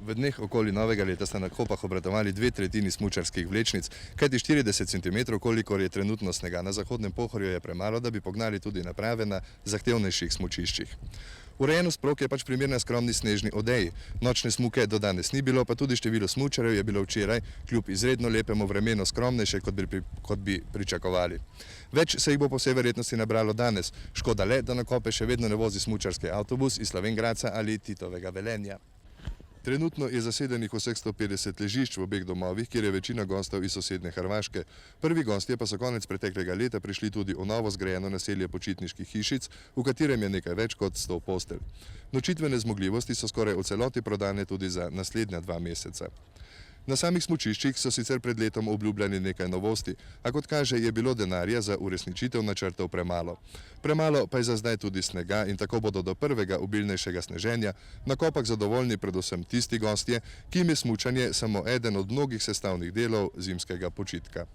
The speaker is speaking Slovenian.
V dneh okoli novega leta sta na Kopah obratovali 2/3 smučarskih vlečnic, kajti 40 cm, kolikor je trenutno snega na zahodnem Pohorju, je premalo, da bi pognali tudi naprave na zahtevnejših smučiščih. Urejenost prog je pač primerna skromni snežni odeji. Nočne smuke do danes ni bilo, pa tudi število smučarjev je bilo včeraj, kljub izredno lepemu vremenu, skromnejše, kot bi pričakovali. Več se jih bo po vsej verjetnosti nabralo danes. Škoda le, da na Kope še vedno ne vozi smučarski avtobus iz Slovenj Gradca ali Titovega Velenja. Trenutno je zasedenih vseh 150 ležišč v obeh domovih, kjer je večina gostov iz sosednje Hrvaške. Prvi gostje pa so konec preteklega leta prišli tudi v novo zgrajeno naselje počitniških hišic, v katerem je nekaj več kot 100 postelj. Nočitvene zmogljivosti so skoraj v celoti prodane tudi za naslednja 2 meseca. Na samih smučiščih so sicer pred letom obljubljali nekaj novosti, a kot kaže, je bilo denarja za uresničitev načrtov premalo. Premalo pa je za zdaj tudi snega in tako bodo do prvega obilnejšega sneženja na Kopah zadovoljni predvsem tisti gostje, ki jim je smučanje samo eden od mnogih sestavnih delov zimskega počitka.